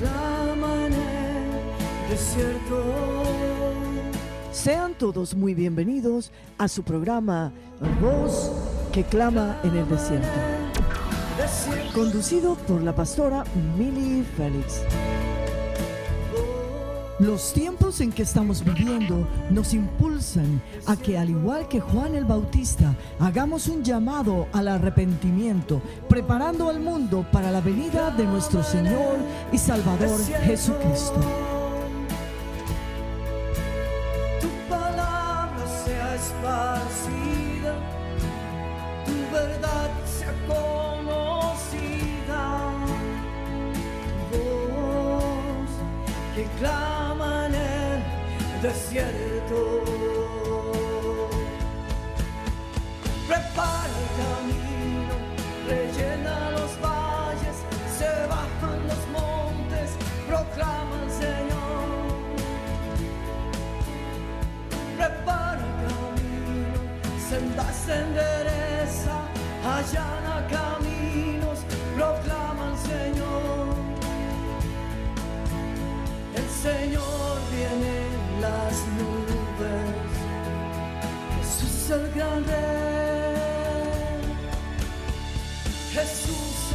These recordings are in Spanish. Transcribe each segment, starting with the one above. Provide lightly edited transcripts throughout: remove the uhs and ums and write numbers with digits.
clama en el desierto. Sean todos muy bienvenidos a su programa Voz que clama en el desierto, conducido por la pastora Milly Félix. Los tiempos en que estamos viviendo nos impulsan a que, al igual que Juan el Bautista, hagamos un llamado al arrepentimiento, preparando al mundo para la venida de nuestro Señor y Salvador Jesucristo. Tu palabra sea esparcida, tu verdad sea conocida. Voz que clama en el desierto. Prepara el camino, rellena los valles, se bajan los montes, proclama el Señor. Prepara el camino, sendas endereza, allana caminos, proclama el Señor. El Señor viene en las nubes, Jesús el gran rey, Jesús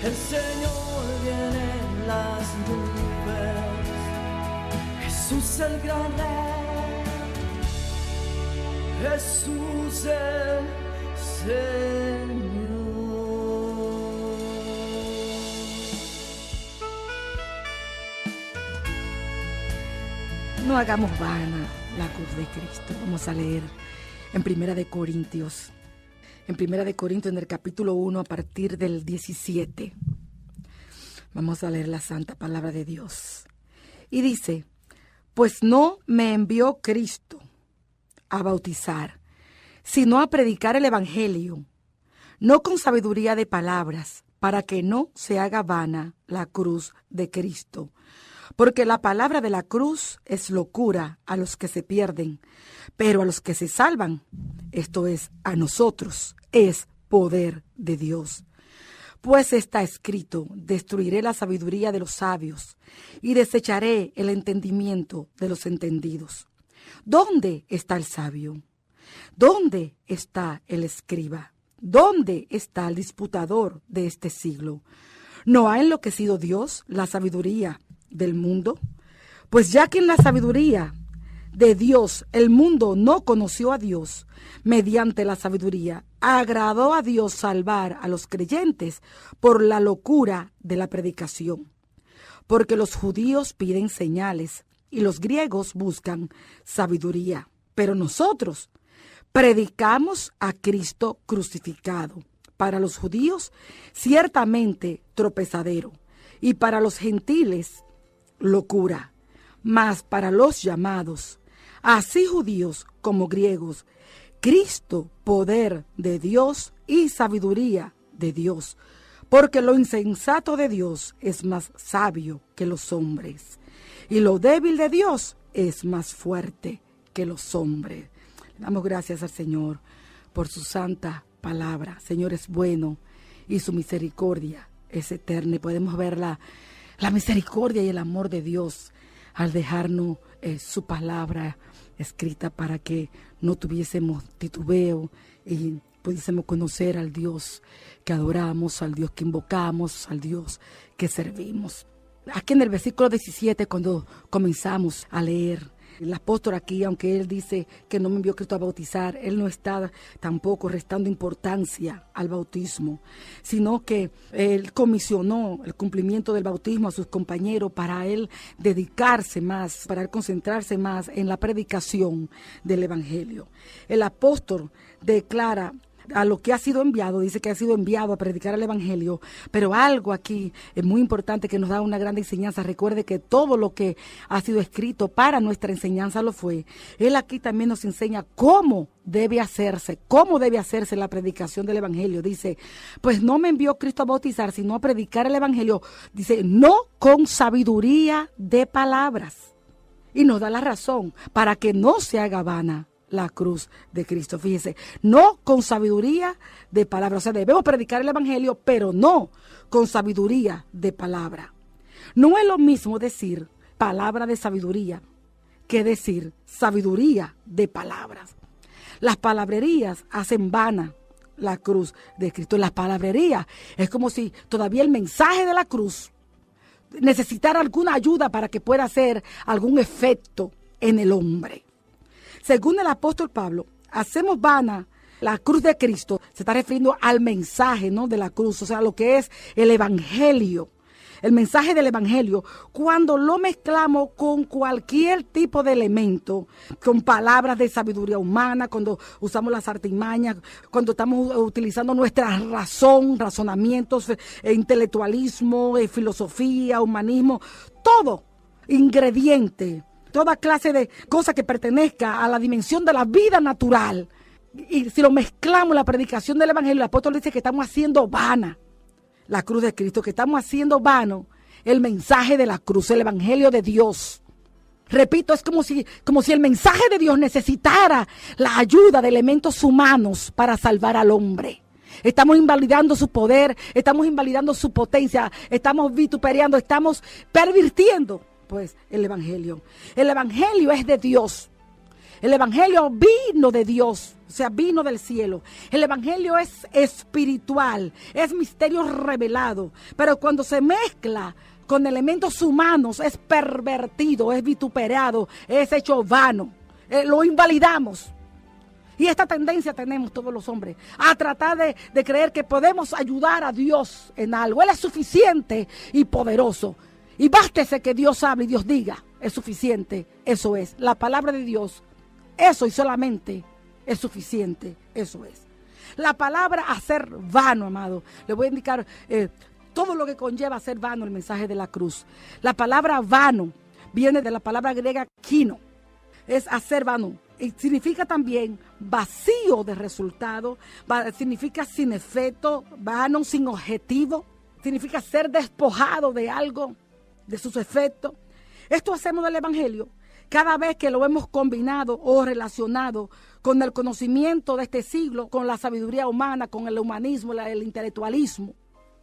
el Señor viene en las nubes, Jesús el gran rey, Jesús el Señor. No hagamos vana la cruz de Cristo. Vamos a leer en Primera de Corintios. En Primera de Corintios, en el capítulo 1, a partir del 17. Vamos a leer la santa palabra de Dios. Y dice: pues no me envió Cristo a bautizar, sino a predicar el evangelio, no con sabiduría de palabras, para que no se haga vana la cruz de Cristo. Porque la palabra de la cruz es locura a los que se pierden, pero a los que se salvan, esto es, a nosotros, es poder de Dios. Pues está escrito: destruiré la sabiduría de los sabios y desecharé el entendimiento de los entendidos. ¿Dónde está el sabio? ¿Dónde está el escriba? ¿Dónde está el disputador de este siglo? ¿No ha enloquecido Dios la sabiduría del mundo? Pues ya que en la sabiduría de Dios el mundo no conoció a Dios, mediante la sabiduría agradó a Dios salvar a los creyentes por la locura de la predicación. Porque los judíos piden señales y los griegos buscan sabiduría, pero nosotros predicamos a Cristo crucificado, para los judíos ciertamente tropezadero, y para los gentiles locura, mas para los llamados, así judíos como griegos, Cristo poder de Dios y sabiduría de Dios, porque lo insensato de Dios es más sabio que los hombres, y lo débil de Dios es más fuerte que los hombres. Le damos gracias al Señor por su santa palabra. Señor es bueno y su misericordia es eterna. Y podemos ver la misericordia y el amor de Dios al dejarnos su palabra escrita para que no tuviésemos titubeo y pudiésemos conocer al Dios que adoramos, al Dios que invocamos, al Dios que servimos. Aquí en el versículo 17, cuando comenzamos a leer, el apóstol aquí, aunque él dice que no me envió Cristo a bautizar, él no está tampoco restando importancia al bautismo, sino que él comisionó el cumplimiento del bautismo a sus compañeros para él dedicarse más, para él concentrarse más en la predicación del evangelio. El apóstol declara a lo que ha sido enviado, dice que ha sido enviado a predicar el evangelio, pero algo aquí es muy importante que nos da una gran enseñanza. Recuerde que todo lo que ha sido escrito para nuestra enseñanza lo fue. Él aquí también nos enseña cómo debe hacerse la predicación del evangelio. Dice, pues no me envió Cristo a bautizar, sino a predicar el evangelio. Dice, no con sabiduría de palabras. Y nos da la razón, para que no se haga vana la cruz de Cristo. Fíjese, no con sabiduría de palabra. O sea, debemos predicar el evangelio, pero no con sabiduría de palabra. No es lo mismo decir palabra de sabiduría que decir sabiduría de palabras. Las palabrerías hacen vana la cruz de Cristo. Las palabrerías es como si todavía el mensaje de la cruz necesitara alguna ayuda para que pueda hacer algún efecto en el hombre. Según el apóstol Pablo, hacemos vana la cruz de Cristo. Se está refiriendo al mensaje, ¿no?, de la cruz, o sea, lo que es el evangelio. El mensaje del evangelio, cuando lo mezclamos con cualquier tipo de elemento, con palabras de sabiduría humana, cuando usamos las artimañas, cuando estamos utilizando nuestra razón, razonamientos, intelectualismo, filosofía, humanismo, todo ingrediente, toda clase de cosa que pertenezca a la dimensión de la vida natural. Y si lo mezclamos la predicación del evangelio, el apóstol dice que estamos haciendo vana la cruz de Cristo, que estamos haciendo vano el mensaje de la cruz, el evangelio de Dios. Repito, es como si el mensaje de Dios necesitara la ayuda de elementos humanos para salvar al hombre. Estamos invalidando su poder, estamos invalidando su potencia, estamos vituperiando, estamos pervirtiendo, pues, el evangelio. El evangelio es de Dios. El evangelio vino de Dios, o sea, vino del cielo. El evangelio es espiritual, es misterio revelado. Pero cuando se mezcla con elementos humanos, es pervertido, es vituperado, es hecho vano. Lo invalidamos. Y esta tendencia tenemos todos los hombres, a tratar de creer que podemos ayudar a Dios en algo. Él es suficiente y poderoso. Y bástese que Dios hable y Dios diga, es suficiente. Eso es, la palabra de Dios. Eso y solamente es suficiente, eso es. La palabra hacer vano, amado. Le voy a indicar todo lo que conlleva hacer vano el mensaje de la cruz. La palabra vano viene de la palabra griega kino. Es hacer vano. Y significa también vacío de resultado, significa sin efecto, vano, sin objetivo. Significa ser despojado de algo, de sus efectos. Esto hacemos del evangelio cada vez que lo hemos combinado o relacionado con el conocimiento de este siglo, con la sabiduría humana, con el humanismo, el intelectualismo.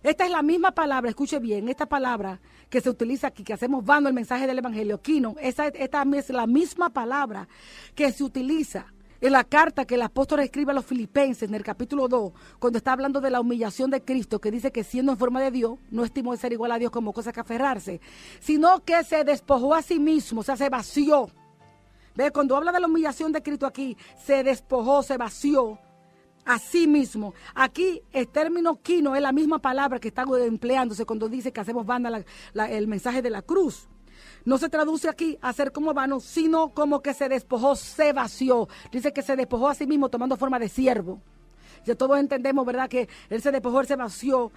Esta es la misma palabra, escuche bien, esta palabra que se utiliza aquí, que hacemos vano el mensaje del evangelio, kino, esta es la misma palabra que se utiliza en la carta que el apóstol escribe a los filipenses en el capítulo 2, cuando está hablando de la humillación de Cristo, que dice que siendo en forma de Dios, no estimó ser igual a Dios como cosa que aferrarse, sino que se despojó a sí mismo, o sea, se vació. ¿Ve? Cuando habla de la humillación de Cristo aquí, se despojó, se vació a sí mismo. Aquí el término kino es la misma palabra que está empleándose cuando dice que hacemos vana el mensaje de la cruz. No se traduce aquí a ser como vano, sino como que se despojó, se vació. Dice que se despojó a sí mismo tomando forma de siervo. Ya todos entendemos, ¿verdad?, que él se despojó, él se vació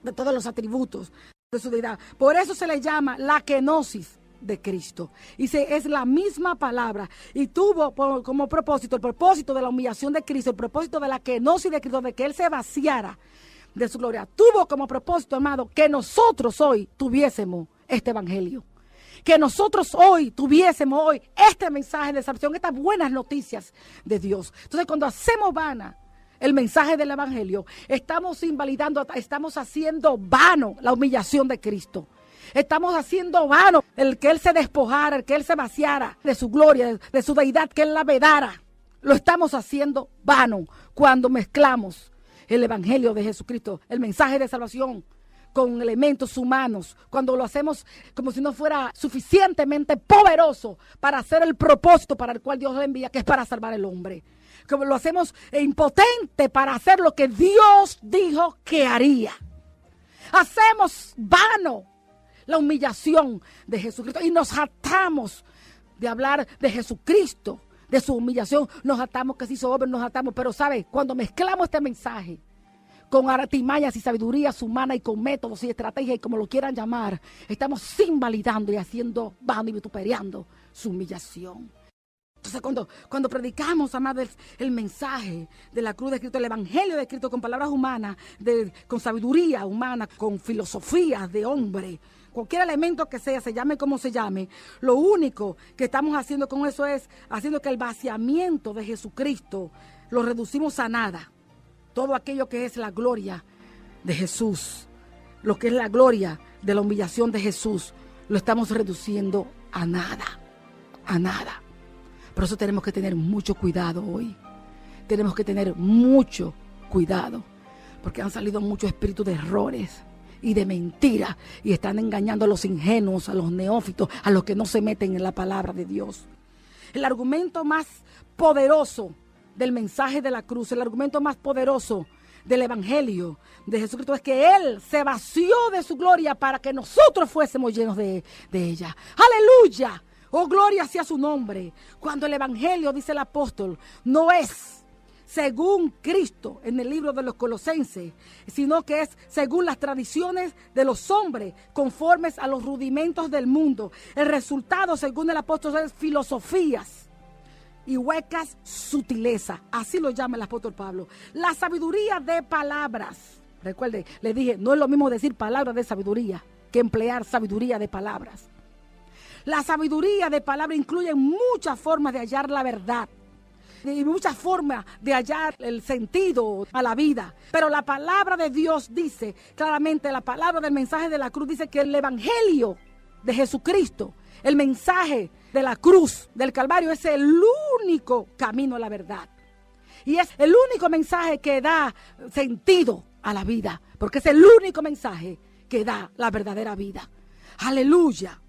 de todos los atributos de su deidad. Por eso se le llama la kenosis de Cristo. Y es la misma palabra. Y tuvo como propósito, el propósito de la humillación de Cristo, el propósito de la kenosis de Cristo, de que él se vaciara de su gloria. Tuvo como propósito, amado, que nosotros hoy tuviésemos este evangelio. Que nosotros hoy tuviésemos este mensaje de salvación, estas buenas noticias de Dios. Entonces, cuando hacemos vana el mensaje del evangelio, estamos invalidando, estamos haciendo vano la humillación de Cristo. Estamos haciendo vano el que él se despojara, el que él se vaciara de su gloria, de su deidad, que él la vedara. Lo estamos haciendo vano cuando mezclamos el evangelio de Jesucristo, el mensaje de salvación, con elementos humanos, cuando lo hacemos como si no fuera suficientemente poderoso para hacer el propósito para el cual Dios lo envía, que es para salvar al hombre. Como lo hacemos impotente para hacer lo que Dios dijo que haría. Hacemos vano la humillación de Jesucristo y nos jactamos de hablar de Jesucristo, de su humillación. Nos jactamos que se hizo hombre, nos jactamos, pero ¿sabe? Cuando mezclamos este mensaje con artimañas y sabidurías humanas y con métodos y estrategias y como lo quieran llamar, estamos invalidando y haciendo vano y vituperiando su humillación. Entonces cuando predicamos, amados, el mensaje de la cruz de Cristo, el evangelio de Cristo con palabras humanas, con sabiduría humana, con filosofías de hombre, cualquier elemento que sea, se llame como se llame, lo único que estamos haciendo con eso es haciendo que el vaciamiento de Jesucristo lo reducimos a nada. Todo aquello que es la gloria de Jesús, lo que es la gloria de la humillación de Jesús, lo estamos reduciendo a nada, a nada. Por eso tenemos que tener mucho cuidado hoy. Tenemos que tener mucho cuidado, porque han salido muchos espíritus de errores y de mentiras y están engañando a los ingenuos, a los neófitos, a los que no se meten en la palabra de Dios. El argumento más poderoso del mensaje de la cruz, el argumento más poderoso del evangelio de Jesucristo es que Él se vació de su gloria para que nosotros fuésemos llenos de ella. ¡Aleluya! ¡Oh, gloria sea su nombre! Cuando el evangelio, dice el apóstol, no es según Cristo en el libro de los Colosenses, sino que es según las tradiciones de los hombres, conformes a los rudimentos del mundo. El resultado, según el apóstol, es filosofías y huecas sutilezas. Así lo llama el apóstol Pablo. La sabiduría de palabras. Recuerde, le dije, no es lo mismo decir palabras de sabiduría que emplear sabiduría de palabras. La sabiduría de palabras incluye muchas formas de hallar la verdad y muchas formas de hallar el sentido a la vida. Pero la palabra de Dios dice claramente, la palabra del mensaje de la cruz dice que el evangelio de Jesucristo, el mensaje de la cruz, del Calvario, es el único camino a la verdad. Y es el único mensaje que da sentido a la vida, porque es el único mensaje que da la verdadera vida. Aleluya.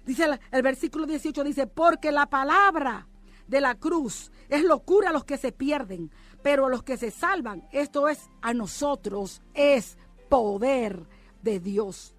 Dice el versículo 18, dice, porque la palabra de la cruz es locura a los que se pierden, pero a los que se salvan, esto es a nosotros, es poder de Dios.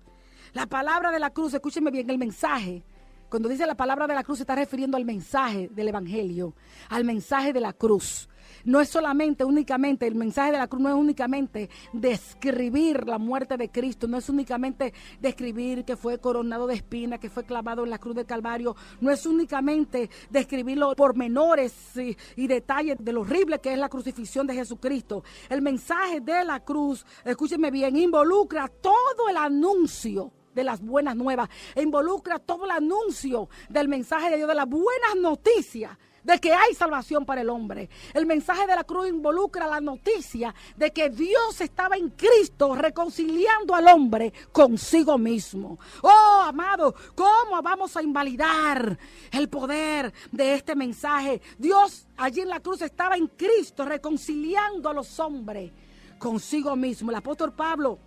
La palabra de la cruz, escúcheme bien, el mensaje, cuando dice la palabra de la cruz se está refiriendo al mensaje del evangelio, al mensaje de la cruz. No es solamente, únicamente, el mensaje de la cruz no es únicamente describir la muerte de Cristo, no es únicamente describir que fue coronado de espinas, que fue clavado en la cruz del Calvario, no es únicamente describir los pormenores y detalles de lo horrible que es la crucifixión de Jesucristo. El mensaje de la cruz, escúcheme bien, involucra todo el anuncio de las buenas nuevas, e involucra todo el anuncio del mensaje de Dios, de las buenas noticias, de que hay salvación para el hombre. El mensaje de la cruz involucra la noticia de que Dios estaba en Cristo reconciliando al hombre consigo mismo. Oh, amado, ¿cómo vamos a invalidar el poder de este mensaje? Dios allí en la cruz estaba en Cristo reconciliando a los hombres consigo mismo. El apóstol Pablo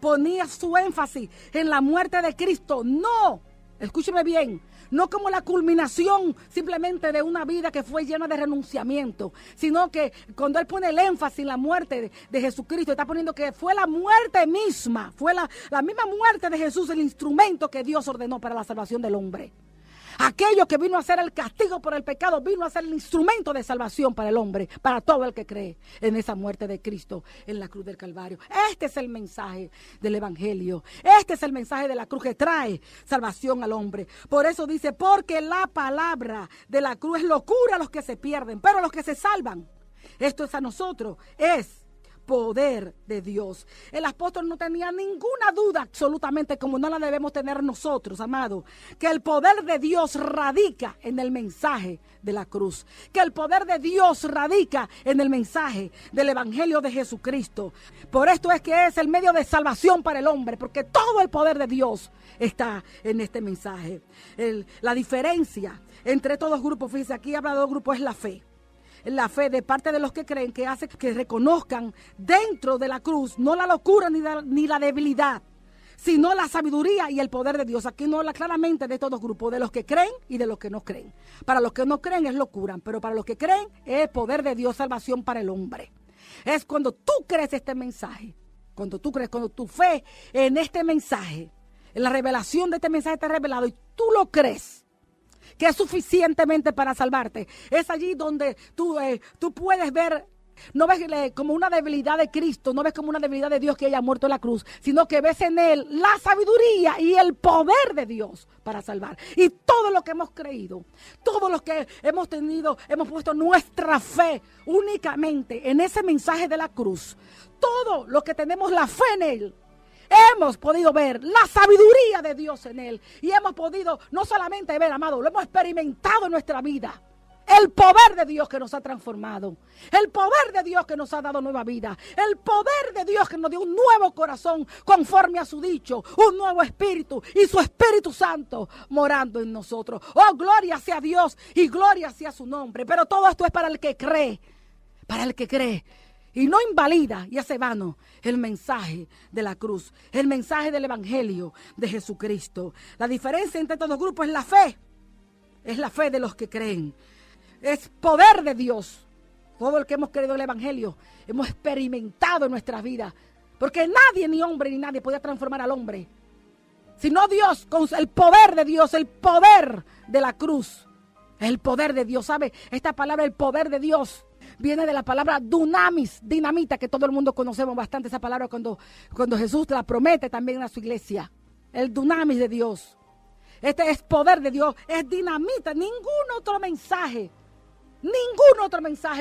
ponía su énfasis en la muerte de Cristo. No, escúcheme bien, no como la culminación simplemente de una vida que fue llena de renunciamiento, sino que cuando él pone el énfasis en la muerte de Jesucristo, está poniendo que fue la muerte misma, fue la misma muerte de Jesús, el instrumento que Dios ordenó para la salvación del hombre. Aquello que vino a ser el castigo por el pecado, vino a ser el instrumento de salvación para el hombre, para todo el que cree en esa muerte de Cristo en la cruz del Calvario. Este es el mensaje del evangelio. Este es el mensaje de la cruz que trae salvación al hombre. Por eso dice, porque la palabra de la cruz es locura a los que se pierden, pero a los que se salvan, esto es a nosotros, es poder de Dios. El apóstol no tenía ninguna duda, absolutamente, como no la debemos tener nosotros, amados, que el poder de Dios radica en el mensaje de la cruz, que el poder de Dios radica en el mensaje del evangelio de Jesucristo. Por esto es que es el medio de salvación para el hombre, porque todo el poder de Dios está en este mensaje. La diferencia entre todos los grupos, fíjense, aquí habla de dos grupos, es la fe. La fe de parte de los que creen, que hace que reconozcan dentro de la cruz no la locura ni la debilidad, sino la sabiduría y el poder de Dios. Aquí no habla claramente de estos dos grupos, de los que creen y de los que no creen. Para los que no creen es locura, pero para los que creen es poder de Dios, salvación para el hombre. Es cuando tú crees este mensaje, cuando tu fe en este mensaje, en la revelación de este mensaje está revelado y tú lo crees, que es suficientemente para salvarte. Es allí donde tú puedes ver, no ves como una debilidad de Cristo, no ves como una debilidad de Dios que haya muerto en la cruz, sino que ves en Él la sabiduría y el poder de Dios para salvar. Y todo lo que hemos creído, todo lo que hemos tenido, hemos puesto nuestra fe únicamente en ese mensaje de la cruz. Todo lo que tenemos la fe en Él, hemos podido ver la sabiduría de Dios en él. Y hemos podido no solamente ver, amado, lo hemos experimentado en nuestra vida. El poder de Dios que nos ha transformado. El poder de Dios que nos ha dado nueva vida. El poder de Dios que nos dio un nuevo corazón conforme a su dicho. Un nuevo espíritu y su Espíritu Santo morando en nosotros. Oh, gloria sea Dios y gloria sea su nombre. Pero todo esto es para el que cree. Para el que cree. Y no invalida y hace vano el mensaje de la cruz. El mensaje del Evangelio de Jesucristo. La diferencia entre estos dos grupos es la fe. Es la fe de los que creen. Es poder de Dios. Todo el que hemos creído en el Evangelio, hemos experimentado en nuestras vidas. Porque nadie, ni hombre, ni nadie podía transformar al hombre. Sino Dios, con el poder de Dios, el poder de la cruz. El poder de Dios, ¿sabe? Esta palabra, el poder de Dios, viene de la palabra dunamis, dinamita, que todo el mundo conocemos bastante esa palabra cuando Jesús la promete también a su iglesia. El dunamis de Dios. Este es poder de Dios, es dinamita, ningún otro mensaje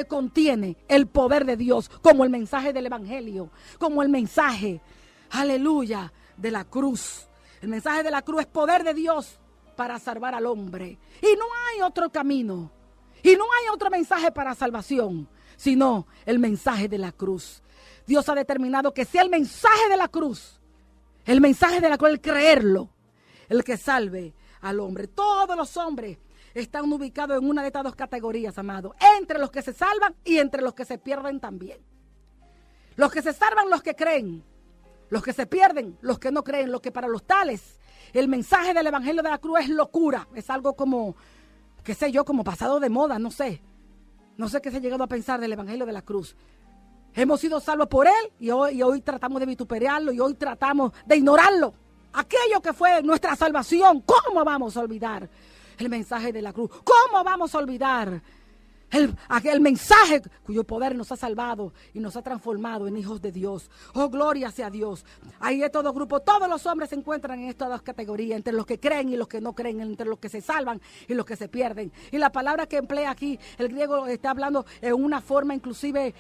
contiene el poder de Dios como el mensaje del Evangelio, como el mensaje, aleluya, de la cruz. El mensaje de la cruz es poder de Dios para salvar al hombre. Y no hay otro camino, y no hay otro mensaje para salvación, sino el mensaje de la cruz. Dios ha determinado que sea el mensaje de la cruz, el creerlo, el que salve al hombre. Todos los hombres están ubicados en una de estas dos categorías, amado. Entre los que se salvan y entre los que se pierden también. Los que se salvan, los que creen. Los que se pierden, los que no creen. Lo que para los tales, el mensaje del Evangelio de la cruz es locura. Es algo como, qué sé yo, como pasado de moda, no sé. No sé qué se ha llegado a pensar del Evangelio de la cruz. Hemos sido salvos por él y hoy tratamos de vituperarlo y hoy tratamos de ignorarlo. Aquello que fue nuestra salvación, ¿cómo vamos a olvidar el mensaje de la cruz? ¿Cómo vamos a olvidar aquel mensaje cuyo poder nos ha salvado y nos ha transformado en hijos de Dios? Oh, gloria sea Dios. Ahí de todo grupo, todos los hombres se encuentran en estas dos categorías, entre los que creen y los que no creen, entre los que se salvan y los que se pierden. Y la palabra que emplea aquí, el griego está hablando en una forma inclusive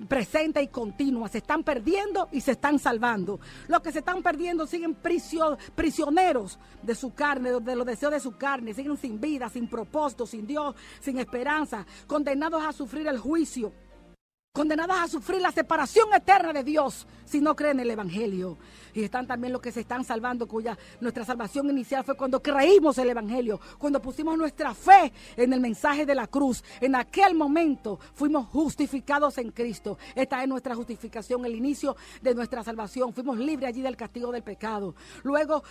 presente y continua. Se están perdiendo y se están salvando. Los que se están perdiendo siguen prisioneros de su carne, de los deseos de su carne, siguen sin vida, sin propósito, sin Dios, sin esperanza, condenados a sufrir el juicio, condenados a sufrir la separación eterna de Dios si no creen en el Evangelio. Y están también los que se están salvando, cuya nuestra salvación inicial fue cuando creímos el Evangelio, cuando pusimos nuestra fe en el mensaje de la cruz. En aquel momento fuimos justificados en Cristo. Esta es nuestra justificación, el inicio de nuestra salvación. Fuimos libres allí del castigo del pecado. Luego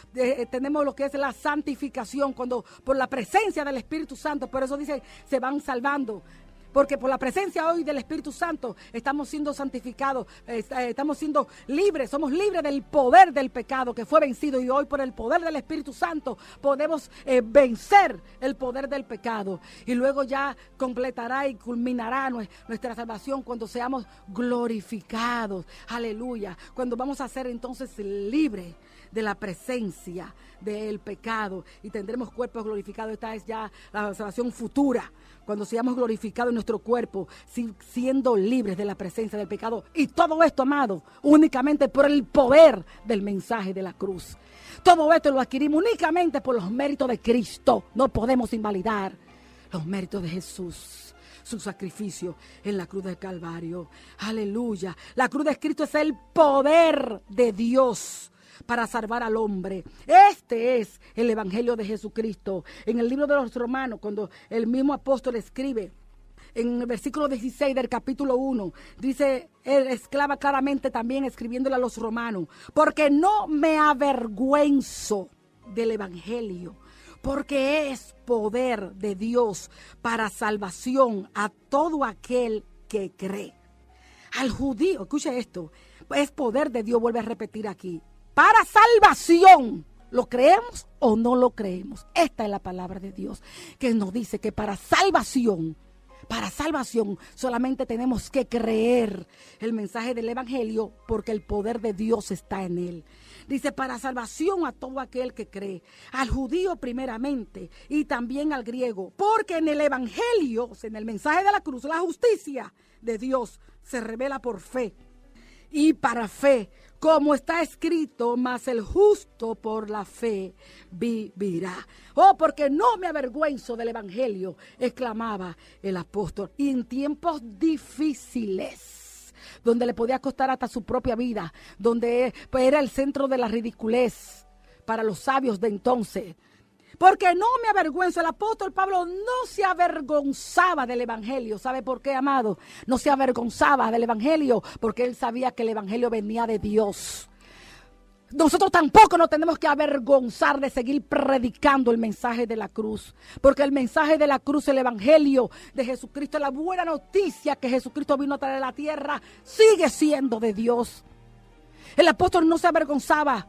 tenemos lo que es la santificación, cuando por la presencia del Espíritu Santo, por eso dice, se van salvando. Porque por la presencia hoy del Espíritu Santo estamos siendo santificados, estamos siendo libres, somos libres del poder del pecado que fue vencido, y hoy por el poder del Espíritu Santo podemos vencer el poder del pecado. Y luego ya completará y culminará nuestra salvación cuando seamos glorificados. Aleluya. Cuando vamos a ser entonces libres de la presencia del pecado y tendremos cuerpos glorificados. Esta es ya la salvación futura, cuando seamos glorificados en nuestro cuerpo, siendo libres de la presencia del pecado. Y todo esto, amado, únicamente por el poder del mensaje de la cruz. Todo esto lo adquirimos únicamente por los méritos de Cristo. No podemos invalidar los méritos de Jesús, su sacrificio en la cruz del Calvario. Aleluya. La cruz de Cristo es el poder de Dios para salvar al hombre. Este es el Evangelio de Jesucristo. En el libro de los Romanos, cuando el mismo apóstol escribe, en el versículo 16 del capítulo 1, dice, él exclama claramente también escribiéndole a los romanos, porque no me avergüenzo del Evangelio, porque es poder de Dios para salvación a todo aquel que cree. Al judío, escucha esto, es poder de Dios, vuelve a repetir aquí, para salvación. ¿Lo creemos o no lo creemos? Esta es la palabra de Dios que nos dice que para salvación solamente tenemos que creer el mensaje del Evangelio, porque el poder de Dios está en él. Dice, para salvación a todo aquel que cree, al judío primeramente y también al griego, porque en el Evangelio, en el mensaje de la cruz, la justicia de Dios se revela por fe y para fe, como está escrito, mas el justo por la fe vivirá. Oh, porque no me avergüenzo del evangelio, exclamaba el apóstol. Y en tiempos difíciles, donde le podía costar hasta su propia vida, donde pues, era el centro de la ridiculez para los sabios de entonces. Porque no me avergüenzo. El apóstol Pablo no se avergonzaba del evangelio. ¿Sabe por qué, amado? No se avergonzaba del evangelio porque él sabía que el evangelio venía de Dios. Nosotros tampoco nos tenemos que avergonzar de seguir predicando el mensaje de la cruz. Porque el mensaje de la cruz, el evangelio de Jesucristo, la buena noticia que Jesucristo vino a traer a la tierra, sigue siendo de Dios. El apóstol no se avergonzaba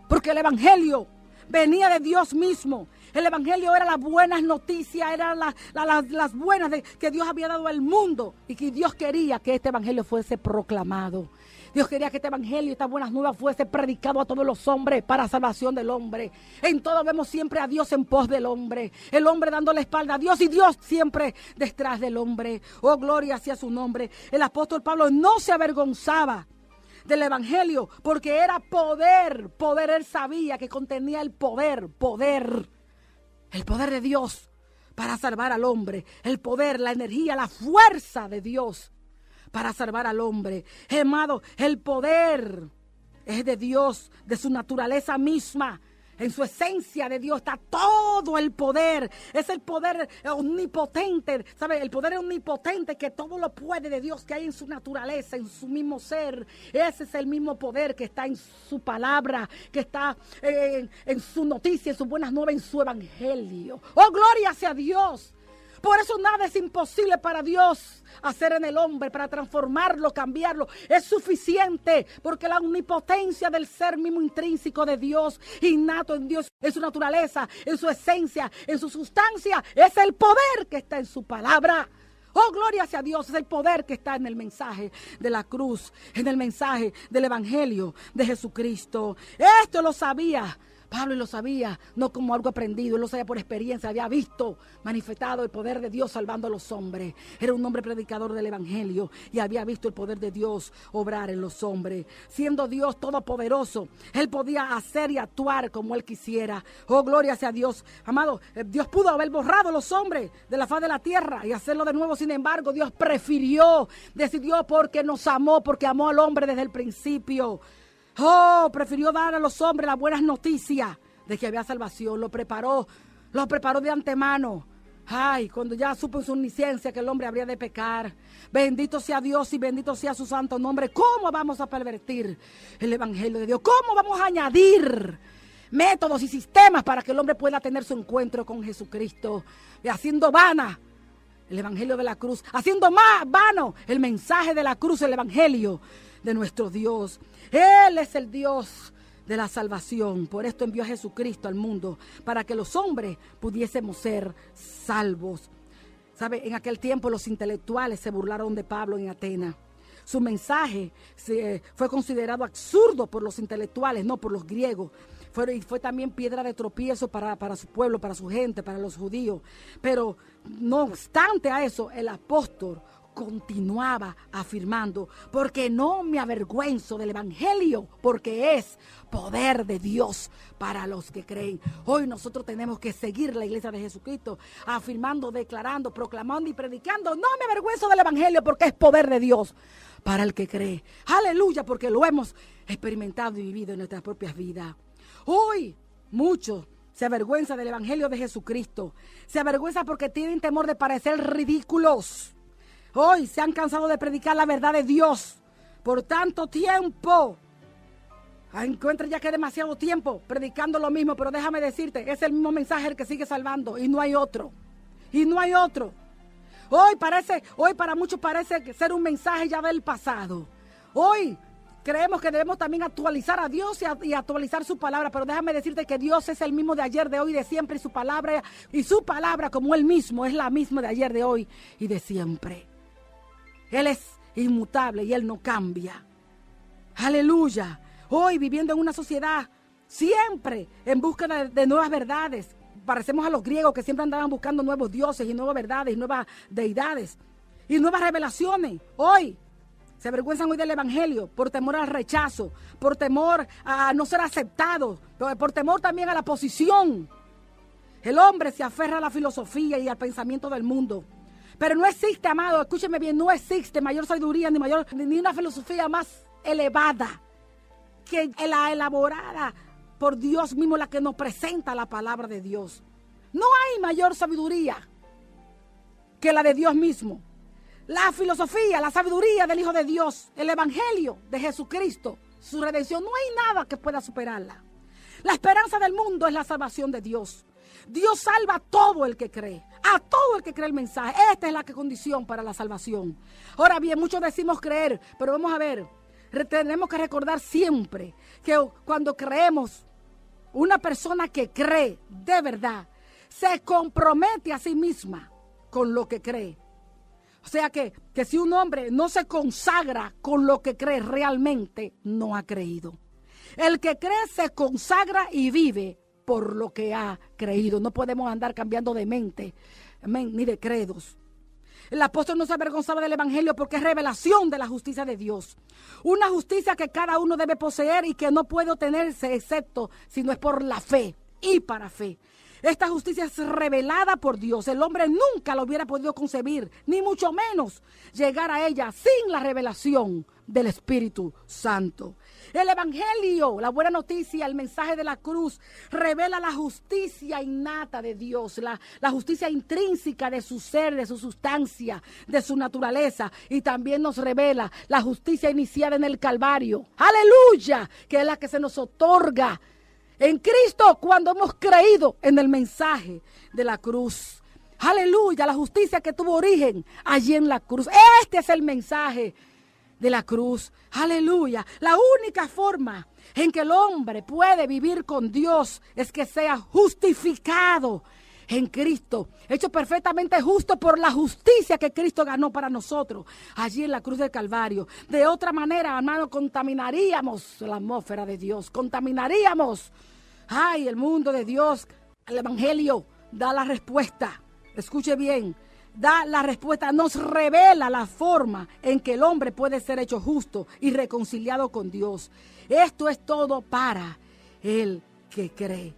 porque el evangelio venía de Dios mismo. El evangelio era las buenas noticias, eran las buenas que Dios había dado al mundo y que Dios quería que este evangelio fuese proclamado. Dios quería que este evangelio, estas buenas nuevas fuese predicado a todos los hombres para salvación del hombre. En todo vemos siempre a Dios en pos del hombre, el hombre dando la espalda a Dios y Dios siempre detrás del hombre. Oh, gloria sea su nombre. El apóstol Pablo no se avergonzaba del evangelio porque era poder. Él sabía que contenía el poder de Dios para salvar al hombre, el poder, la energía, la fuerza de Dios para salvar al hombre. Amado, el poder es de Dios, de su naturaleza misma. En su esencia de Dios está todo el poder. Es el poder omnipotente. ¿Sabe? El poder omnipotente que todo lo puede de Dios que hay en su naturaleza, en su mismo ser. Ese es el mismo poder que está en su palabra, que está en su noticia, en sus buenas nuevas, en su evangelio. ¡Oh, gloria sea Dios! Por eso nada es imposible para Dios hacer en el hombre, para transformarlo, cambiarlo. Es suficiente porque la omnipotencia del ser mismo intrínseco de Dios, innato en Dios, en su naturaleza, en su esencia, en su sustancia, es el poder que está en su palabra. Oh, gloria sea Dios, es el poder que está en el mensaje de la cruz, en el mensaje del evangelio de Jesucristo. Esto lo sabía Pablo, y lo sabía, no como algo aprendido, él lo sabía por experiencia, había visto manifestado el poder de Dios salvando a los hombres. Era un hombre predicador del evangelio y había visto el poder de Dios obrar en los hombres. Siendo Dios todopoderoso, él podía hacer y actuar como él quisiera. Oh, gloria sea Dios. Amado, Dios pudo haber borrado a los hombres de la faz de la tierra y hacerlo de nuevo. Sin embargo, Dios decidió porque nos amó, porque amó al hombre desde el principio. Oh, prefirió dar a los hombres las buenas noticias de que había salvación. Lo preparó de antemano. Ay, cuando ya supo en su omnisciencia que el hombre habría de pecar. Bendito sea Dios y bendito sea su santo nombre. ¿Cómo vamos a pervertir el evangelio de Dios? ¿Cómo vamos a añadir métodos y sistemas para que el hombre pueda tener su encuentro con Jesucristo? Y haciendo vana el evangelio de la cruz, haciendo más vano el mensaje de la cruz, el evangelio de nuestro Dios. Él es el Dios de la salvación. Por esto envió a Jesucristo al mundo, para que los hombres pudiésemos ser salvos. ¿Sabe? En aquel tiempo los intelectuales se burlaron de Pablo en Atenas. Su mensaje fue considerado absurdo por los intelectuales, no por los griegos. Fue también piedra de tropiezo para su pueblo, para su gente, para los judíos. Pero no obstante a eso, el apóstol continuaba afirmando: porque no me avergüenzo del evangelio, porque es poder de Dios para los que creen. Hoy nosotros tenemos que seguir la iglesia de Jesucristo, afirmando, declarando, proclamando y predicando: no me avergüenzo del evangelio, porque es poder de Dios para el que cree. Aleluya, porque lo hemos experimentado y vivido en nuestras propias vidas. Hoy muchos se avergüenzan del evangelio de Jesucristo. Se avergüenzan porque tienen temor de parecer ridículos. Hoy se han cansado de predicar la verdad de Dios por tanto tiempo. Encuentran ya que es demasiado tiempo predicando lo mismo, pero déjame decirte, es el mismo mensaje el que sigue salvando y no hay otro. Y no hay otro. Hoy para muchos parece ser un mensaje ya del pasado. Hoy creemos que debemos también actualizar a Dios y actualizar su palabra, pero déjame decirte que Dios es el mismo de ayer, de hoy, de siempre, y su palabra como Él mismo es la misma de ayer, de hoy y de siempre. Él es inmutable y Él no cambia. Aleluya. Hoy viviendo en una sociedad siempre en búsqueda de nuevas verdades. Parecemos a los griegos que siempre andaban buscando nuevos dioses y nuevas verdades y nuevas deidades y nuevas revelaciones. Hoy Se avergüenzan hoy del evangelio por temor al rechazo, por temor a no ser aceptados, por temor también a la posición. El hombre se aferra a la filosofía y al pensamiento del mundo. Pero no existe, amado, escúcheme bien, no existe mayor sabiduría ni una filosofía más elevada que la elaborada por Dios mismo, la que nos presenta la palabra de Dios. No hay mayor sabiduría que la de Dios mismo. La filosofía, la sabiduría del Hijo de Dios, el evangelio de Jesucristo, su redención, no hay nada que pueda superarla. La esperanza del mundo es la salvación de Dios. Dios salva a todo el que cree, a todo el que cree el mensaje. Esta es la condición para la salvación. Ahora bien, muchos decimos creer, pero vamos a ver, tenemos que recordar siempre que cuando creemos, una persona que cree de verdad, se compromete a sí misma con lo que cree. O sea que si un hombre no se consagra con lo que cree, realmente no ha creído. El que cree se consagra y vive por lo que ha creído. No podemos andar cambiando de mente, amén, ni de credos. El apóstol no se avergonzaba del evangelio porque es revelación de la justicia de Dios. Una justicia que cada uno debe poseer y que no puede obtenerse excepto si no es por la fe y para fe. Esta justicia es revelada por Dios. El hombre nunca la hubiera podido concebir, ni mucho menos llegar a ella sin la revelación del Espíritu Santo. El evangelio, la buena noticia, el mensaje de la cruz, revela la justicia innata de Dios, la justicia intrínseca de su ser, de su sustancia, de su naturaleza. Y también nos revela la justicia iniciada en el Calvario. ¡Aleluya! Que es la que se nos otorga en Cristo cuando hemos creído en el mensaje de la cruz. Aleluya, la justicia que tuvo origen allí en la cruz. Este es el mensaje de la cruz. Aleluya. La única forma en que el hombre puede vivir con Dios es que sea justificado en Cristo, hecho perfectamente justo por la justicia que Cristo ganó para nosotros allí en la cruz del Calvario. De otra manera, hermano, contaminaríamos la atmósfera de Dios, contaminaríamos el mundo de Dios. El evangelio da la respuesta. Escuche bien, da la respuesta, nos revela la forma en que el hombre puede ser hecho justo y reconciliado con Dios. Esto es todo para el que cree.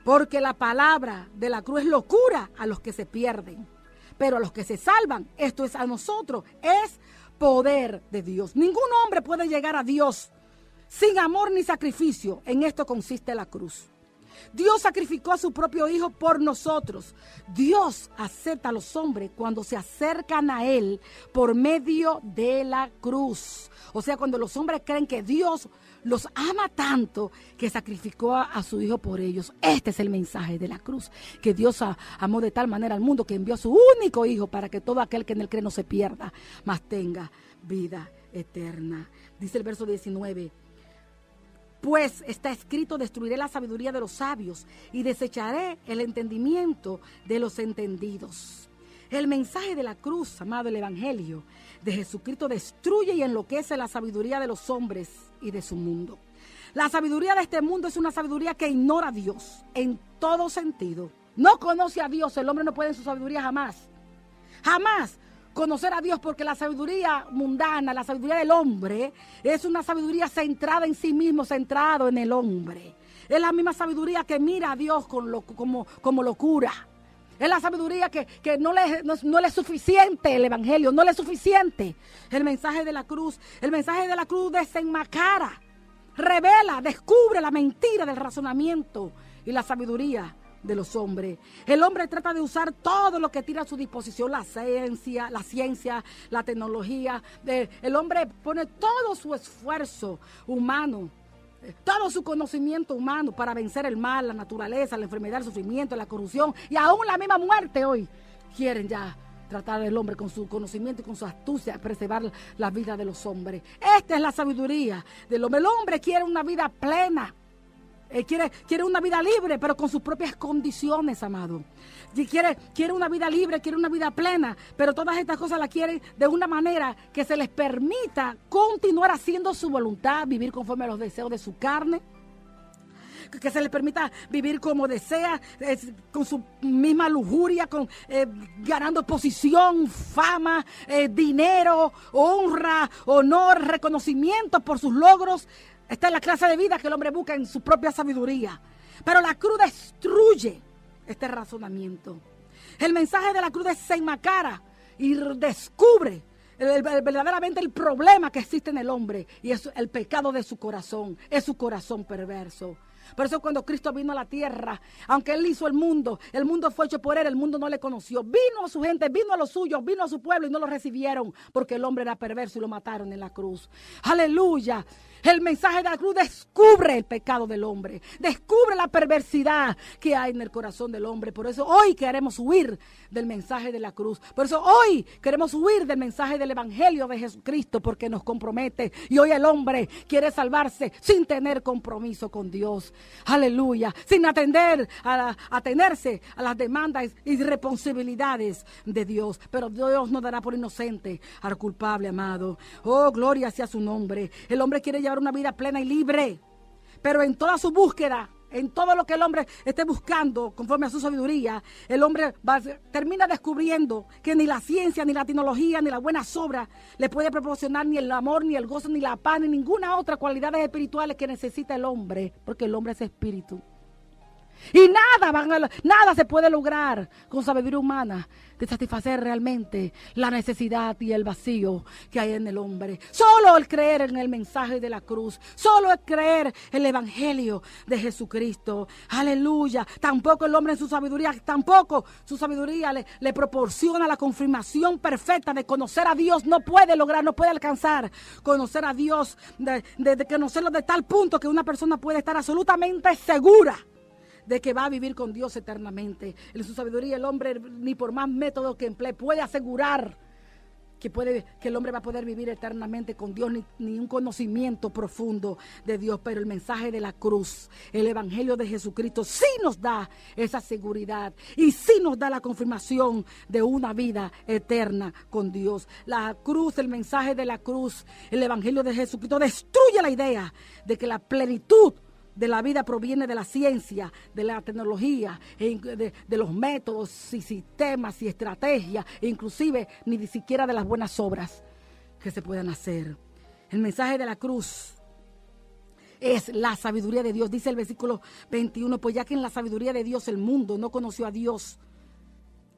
Porque la palabra de la cruz es locura a los que se pierden. Pero a los que se salvan, esto es a nosotros, es poder de Dios. Ningún hombre puede llegar a Dios sin amor ni sacrificio. En esto consiste la cruz. Dios sacrificó a su propio Hijo por nosotros. Dios acepta a los hombres cuando se acercan a Él por medio de la cruz. O sea, cuando los hombres creen que Dios los ama tanto que sacrificó a su Hijo por ellos. Este es el mensaje de la cruz, que Dios amó de tal manera al mundo que envió a su único Hijo para que todo aquel que en él cree no se pierda, mas tenga vida eterna. Dice el verso 19. Pues está escrito, destruiré la sabiduría de los sabios y desecharé el entendimiento de los entendidos. El mensaje de la cruz, amado, el evangelio de Jesucristo destruye y enloquece la sabiduría de los hombres y de su mundo. La sabiduría de este mundo es una sabiduría que ignora a Dios en todo sentido. No conoce a Dios, el hombre no puede en su sabiduría jamás. Jamás conocer a Dios, porque la sabiduría mundana, la sabiduría del hombre, es una sabiduría centrada en sí mismo, centrado en el hombre. Es la misma sabiduría que mira a Dios como locura. Es la sabiduría que no le es suficiente el evangelio, no le es suficiente el mensaje de la cruz. El mensaje de la cruz desenmascara, revela, descubre la mentira del razonamiento y la sabiduría de los hombres. El hombre trata de usar todo lo que tira a su disposición, la ciencia, la tecnología. El hombre pone todo su esfuerzo humano, todo su conocimiento humano para vencer el mal, la naturaleza, la enfermedad, el sufrimiento, la corrupción y aún la misma muerte. Hoy quieren ya tratar al hombre con su conocimiento y con su astucia, preservar la vida de los hombres. Esta es la sabiduría del hombre. El hombre quiere una vida plena. Quiere una vida libre, pero con sus propias condiciones, amado. Quiere una vida libre, quiere una vida plena, pero todas estas cosas las quieren de una manera que se les permita continuar haciendo su voluntad, vivir conforme a los deseos de su carne. que se les permita vivir como desea, con su misma lujuria, ganando posición, fama, dinero, honra, honor, reconocimiento por sus logros. Esta es la clase de vida que el hombre busca en su propia sabiduría. Pero la cruz destruye este razonamiento. El mensaje de la cruz desenmascara y descubre verdaderamente el problema que existe en el hombre, y es el pecado de su corazón, es su corazón perverso. Por eso cuando Cristo vino a la tierra, aunque Él hizo el mundo fue hecho por Él, el mundo no le conoció. Vino a su gente, vino a los suyos, vino a su pueblo y no lo recibieron porque el hombre era perverso y lo mataron en la cruz. ¡Aleluya! El mensaje de la cruz descubre el pecado del hombre, descubre la perversidad que hay en el corazón del hombre. Por eso hoy queremos huir del mensaje de la cruz. Por eso hoy queremos huir del mensaje del Evangelio de Jesucristo, porque nos compromete. Y hoy el hombre quiere salvarse sin tener compromiso con Dios. Aleluya, sin atenerse a las demandas y responsabilidades de Dios. Pero Dios no dará por inocente al culpable, amado. Oh, gloria sea su nombre. El hombre quiere llevar una vida plena y libre, pero en toda su búsqueda, en todo lo que el hombre esté buscando conforme a su sabiduría, el hombre termina descubriendo que ni la ciencia, ni la tecnología, ni las buenas obras le puede proporcionar ni el amor, ni el gozo, ni la paz, ni ninguna otra cualidades espirituales que necesita el hombre, porque el hombre es espíritu. Y nada se puede lograr con sabiduría humana de satisfacer realmente la necesidad y el vacío que hay en el hombre. Solo el creer en el mensaje de la cruz, solo el creer en el Evangelio de Jesucristo. Aleluya. Tampoco el hombre en su sabiduría, le proporciona la confirmación perfecta de conocer a Dios. No puede lograr, no puede alcanzar conocer a Dios, de conocerlo de tal punto que una persona puede estar absolutamente segura de que va a vivir con Dios eternamente. En su sabiduría el hombre, ni por más métodos que emplee, puede asegurar que el hombre va a poder vivir eternamente con Dios, ni un conocimiento profundo de Dios. Pero el mensaje de la cruz, el Evangelio de Jesucristo, sí nos da esa seguridad y sí nos da la confirmación de una vida eterna con Dios. La cruz, el mensaje de la cruz, el Evangelio de Jesucristo destruye la idea de que la plenitud de la vida proviene de la ciencia, de la tecnología, de los métodos y sistemas y estrategias, e inclusive ni siquiera de las buenas obras que se puedan hacer. El mensaje de la cruz es la sabiduría de Dios. Dice el versículo 21, pues ya que en la sabiduría de Dios el mundo no conoció a Dios,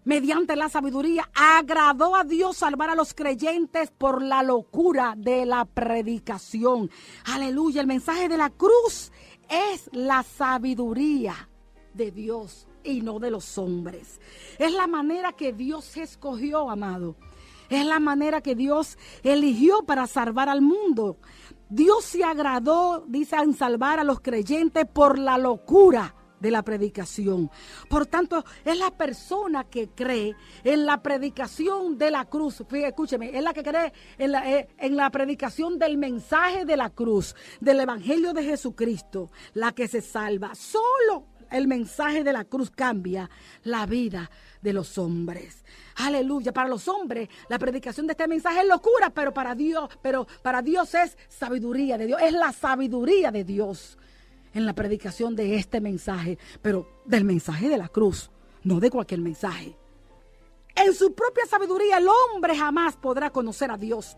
mediante la sabiduría agradó a Dios salvar a los creyentes por la locura de la predicación. Aleluya, el mensaje de la cruz es la sabiduría de Dios y no de los hombres. Es la manera que Dios escogió, amado. Es la manera que Dios eligió para salvar al mundo. Dios se agradó, dice, en salvar a los creyentes por la locura de la predicación. Por tanto, es la persona que cree en la predicación de la cruz. Fíjate, escúcheme, es la que cree en la predicación del mensaje de la cruz, del Evangelio de Jesucristo, la que se salva. Solo el mensaje de la cruz cambia la vida de los hombres. Aleluya. Para los hombres, la predicación de este mensaje es locura, pero para Dios es sabiduría de Dios. Es la sabiduría de Dios en la predicación de este mensaje, pero del mensaje de la cruz, no de cualquier mensaje. En su propia sabiduría el hombre jamás podrá conocer a Dios.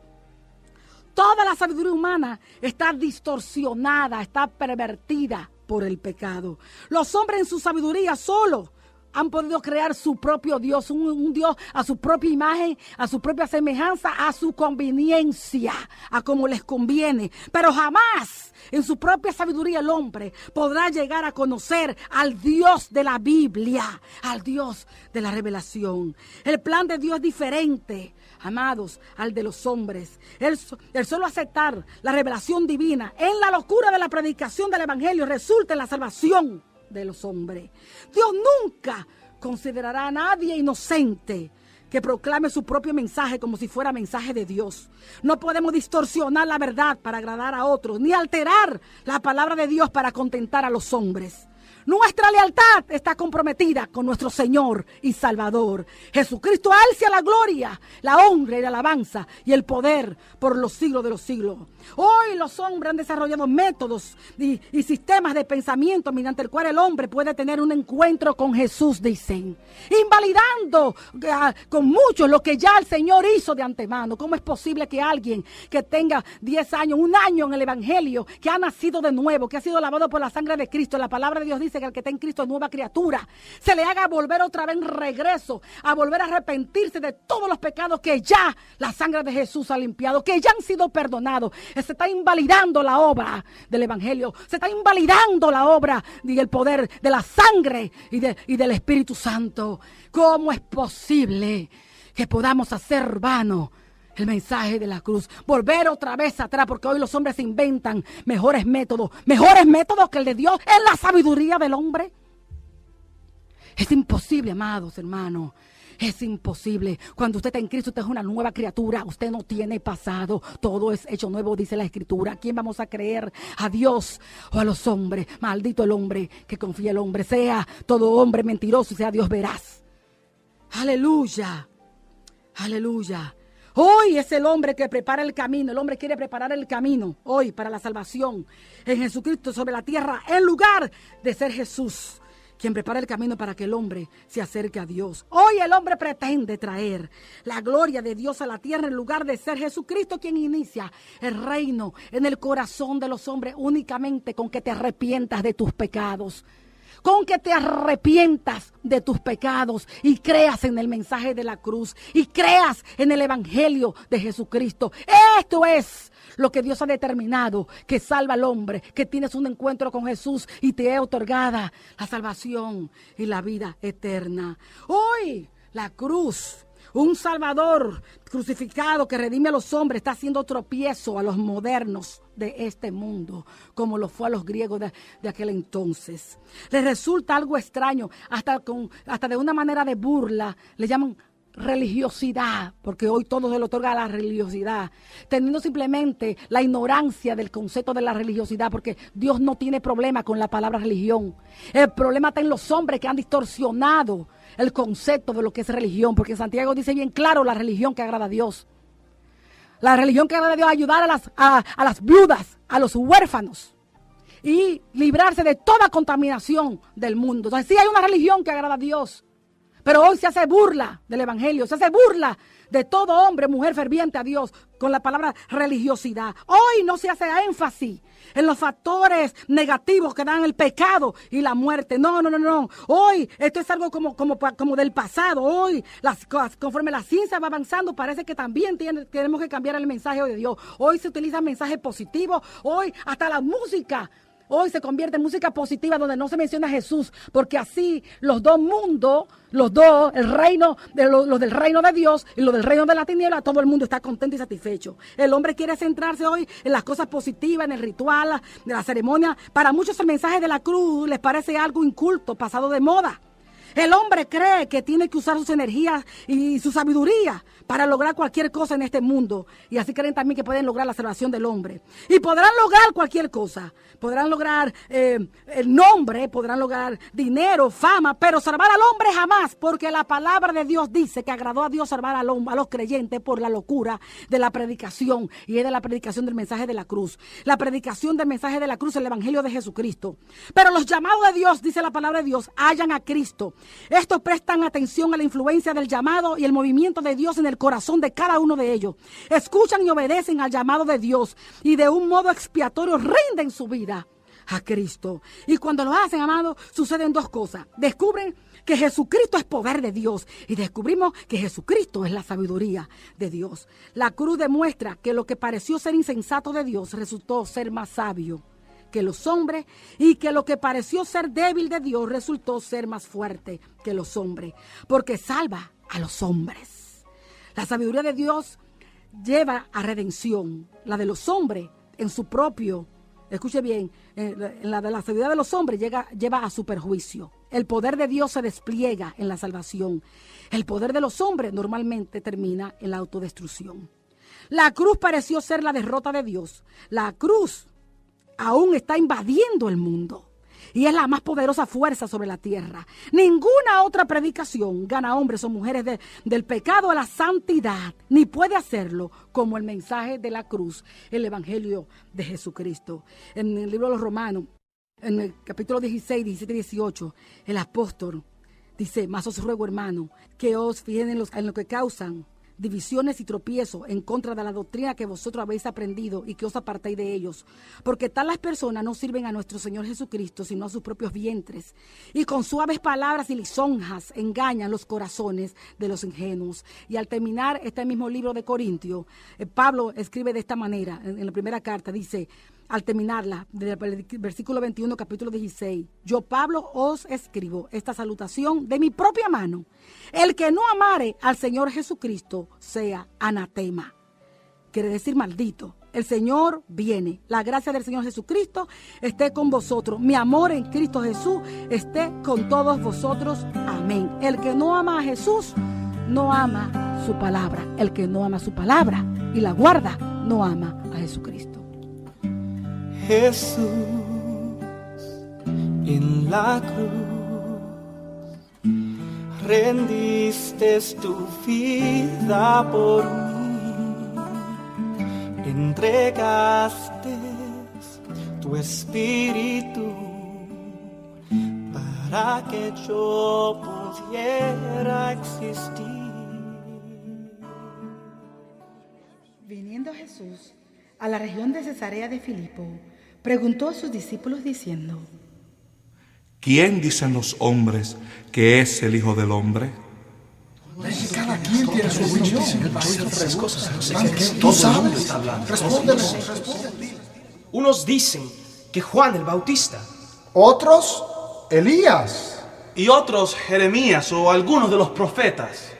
Toda la sabiduría humana está distorsionada, está pervertida por el pecado. Los hombres en su sabiduría solo han podido crear su propio Dios, un Dios a su propia imagen, a su propia semejanza, a su conveniencia, a como les conviene. Pero jamás en su propia sabiduría el hombre podrá llegar a conocer al Dios de la Biblia, al Dios de la revelación. El plan de Dios es diferente, amados, al de los hombres. El solo aceptar la revelación divina en la locura de la predicación del Evangelio resulta en la salvación de los hombres. Dios nunca considerará a nadie inocente que proclame su propio mensaje como si fuera mensaje de Dios. No podemos distorsionar la verdad para agradar a otros, ni alterar la palabra de Dios para contentar a los hombres. Nuestra lealtad está comprometida con nuestro Señor y Salvador. Jesucristo, a Él sea la gloria, la honra y la alabanza y el poder por los siglos de los siglos. Hoy los hombres han desarrollado métodos y sistemas de pensamiento mediante el cual el hombre puede tener un encuentro con Jesús, dicen, invalidando con muchos lo que ya el Señor hizo de antemano. ¿Cómo es posible que alguien que tenga 10 años, un año en el Evangelio, que ha nacido de nuevo, que ha sido lavado por la sangre de Cristo, la palabra de Dios dice que el que está en Cristo es nueva criatura, se le haga volver otra vez en regreso, a volver a arrepentirse de todos los pecados que ya la sangre de Jesús ha limpiado, que ya han sido perdonados? Se está invalidando la obra del Evangelio, se está invalidando la obra y el poder de la sangre y del Espíritu Santo. ¿Cómo es posible que podamos hacer vano el mensaje de la cruz? Volver otra vez atrás, porque hoy los hombres inventan mejores métodos que el de Dios en la sabiduría del hombre. Es imposible, amados hermanos. Es imposible. Cuando usted está en Cristo, usted es una nueva criatura. Usted no tiene pasado. Todo es hecho nuevo, dice la Escritura. ¿A quién vamos a creer? ¿A Dios o a los hombres? Maldito el hombre que confía en el hombre. Sea todo hombre mentiroso y sea Dios veraz. Aleluya. Aleluya. Hoy es el hombre que prepara el camino. El hombre quiere preparar el camino hoy para la salvación en Jesucristo sobre la tierra, en lugar de ser Jesús quien prepara el camino para que el hombre se acerque a Dios. Hoy el hombre pretende traer la gloria de Dios a la tierra en lugar de ser Jesucristo quien inicia el reino en el corazón de los hombres únicamente con que te arrepientas de tus pecados. Con que te arrepientas de tus pecados y creas en el mensaje de la cruz y creas en el Evangelio de Jesucristo. Esto es lo que Dios ha determinado, que salva al hombre, que tienes un encuentro con Jesús y te es otorgada la salvación y la vida eterna. Hoy la cruz, un Salvador crucificado que redime a los hombres, está haciendo tropiezo a los modernos de este mundo, como lo fue a los griegos de aquel entonces. Les resulta algo extraño, hasta de una manera de burla, le llaman religiosidad, porque hoy todo se le otorga a la religiosidad, teniendo simplemente la ignorancia del concepto de la religiosidad, porque Dios no tiene problema con la palabra religión. El problema está en los hombres que han distorsionado el concepto de lo que es religión, porque Santiago dice bien claro la religión que agrada a Dios. La religión que agrada a Dios es ayudar a las viudas, a los huérfanos y librarse de toda contaminación del mundo. Entonces sí hay una religión que agrada a Dios, pero hoy se hace burla del Evangelio, se hace burla de todo hombre, mujer ferviente a Dios con la palabra religiosidad. Hoy no se hace énfasis en los factores negativos que dan el pecado y la muerte. No. Hoy esto es algo como del pasado. Hoy, conforme la ciencia va avanzando, parece que también tenemos que cambiar el mensaje de Dios. Hoy se utiliza mensajes positivos. Hoy hasta la música. Hoy se convierte en música positiva donde no se menciona a Jesús, porque así los dos mundos, el reino, los del reino de Dios y los del reino de la tiniebla, todo el mundo está contento y satisfecho. El hombre quiere centrarse hoy en las cosas positivas, en el ritual, de la ceremonia. Para muchos el mensaje de la cruz les parece algo inculto, pasado de moda. El hombre cree que tiene que usar sus energías y su sabiduría para lograr cualquier cosa en este mundo. Y así creen también que pueden lograr la salvación del hombre. Y podrán lograr cualquier cosa. Podrán lograr el nombre, podrán lograr dinero, fama, pero salvar al hombre jamás. Porque la palabra de Dios dice que agradó a Dios salvar a los creyentes por la locura de la predicación. Y es de la predicación del mensaje de la cruz. La predicación del mensaje de la cruz, el Evangelio de Jesucristo. Pero los llamados de Dios, dice la palabra de Dios, hallan a Cristo. Estos prestan atención a la influencia del llamado y el movimiento de Dios en el corazón de cada uno de ellos. Escuchan y obedecen al llamado de Dios y de un modo expiatorio rinden su vida a Cristo. Y cuando lo hacen, amados, suceden dos cosas. Descubren que Jesucristo es poder de Dios y descubrimos que Jesucristo es la sabiduría de Dios. La cruz demuestra que lo que pareció ser insensato de Dios resultó ser más sabio que los hombres, y que lo que pareció ser débil de Dios resultó ser más fuerte que los hombres, porque salva a los hombres. La sabiduría de Dios lleva a redención, la de los hombres en su propio, escuche bien, la de la sabiduría de los hombres lleva a su perjuicio. El poder de Dios se despliega en la salvación. El poder de los hombres normalmente termina en la autodestrucción. La cruz pareció ser la derrota de Dios. La cruz aún está invadiendo el mundo. y es la más poderosa fuerza sobre la tierra. Ninguna otra predicación gana hombres o mujeres del pecado a la santidad, ni puede hacerlo como el mensaje de la cruz, el evangelio de Jesucristo. En el libro de los Romanos, en el capítulo 16, 17 y 18, el apóstol dice: mas os ruego, hermano, que os fijen en lo que causan divisiones y tropiezos en contra de la doctrina que vosotros habéis aprendido y que os apartéis de ellos, porque tales personas no sirven a nuestro Señor Jesucristo, sino a sus propios vientres, y con suaves palabras y lisonjas engañan los corazones de los ingenuos. Y al terminar este mismo libro de Corintios, Pablo escribe de esta manera, en la primera carta, dice, al terminarla, del versículo 21, capítulo 16, yo, Pablo, os escribo esta salutación de mi propia mano. El que no amare al Señor Jesucristo sea anatema. Quiere decir maldito. El Señor viene. La gracia del Señor Jesucristo esté con vosotros. Mi amor en Cristo Jesús esté con todos vosotros. Amén. El que no ama a Jesús, no ama su palabra. El que no ama su palabra y la guarda, no ama a Jesucristo. Jesús en la cruz, rendiste tu vida por mí, entregaste tu espíritu para que yo pudiera existir. Viniendo Jesús a la región de Cesarea de Filipo, preguntó a sus discípulos diciendo: ¿quién dicen los hombres que es el Hijo del Hombre? Cada quien tiene su opinión. Tú sabes. Respóndenos. Unos dicen que Juan el Bautista, Otros, Elías. y otros Jeremías o algunos de los profetas.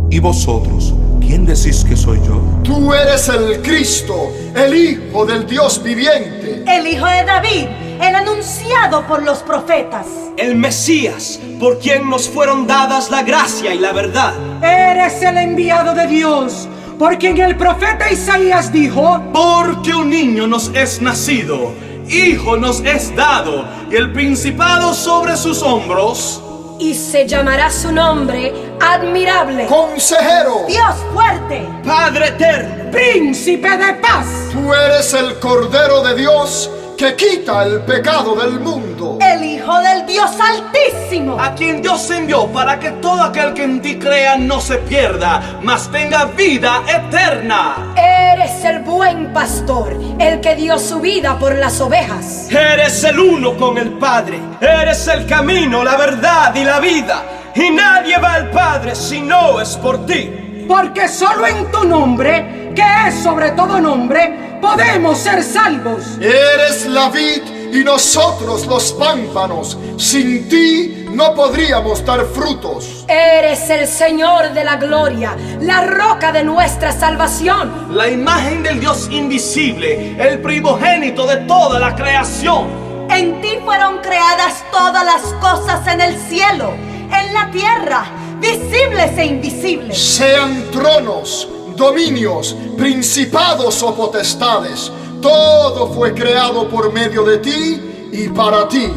¿Y vosotros, quién decís que soy yo? Tú eres el Cristo, el Hijo del Dios viviente. El hijo de David, el anunciado por los profetas. el Mesías, por quien nos fueron dadas la gracia y la verdad. Eres el enviado de Dios, por quien el profeta Isaías dijo: Porque un niño nos es nacido, hijo nos es dado, y el principado sobre sus hombros. Y se llamará su nombre Admirable, Consejero, Dios fuerte, Padre eterno, Príncipe de paz. tú eres el Cordero de Dios que quita el pecado del mundo. el Hijo del Dios Altísimo, A quien Dios envió para que todo aquel que en ti crea no se pierda, mas tenga vida eterna. eres el buen pastor, el que dio su vida por las ovejas. eres el uno con el Padre, eres el camino, la verdad y la vida, y nadie va al Padre si no es por ti. Porque solo en tu nombre, que es sobre todo nombre, podemos ser salvos. Eres la vid y nosotros los pámpanos. Sin ti no podríamos dar frutos. Eres el Señor de la gloria, la roca de nuestra salvación. La imagen del Dios invisible, el primogénito de toda la creación. En ti fueron creadas todas las cosas en el cielo, en la tierra, visibles e invisibles. Sean tronos, dominios, principados o potestades, todo fue creado por medio de ti y para ti.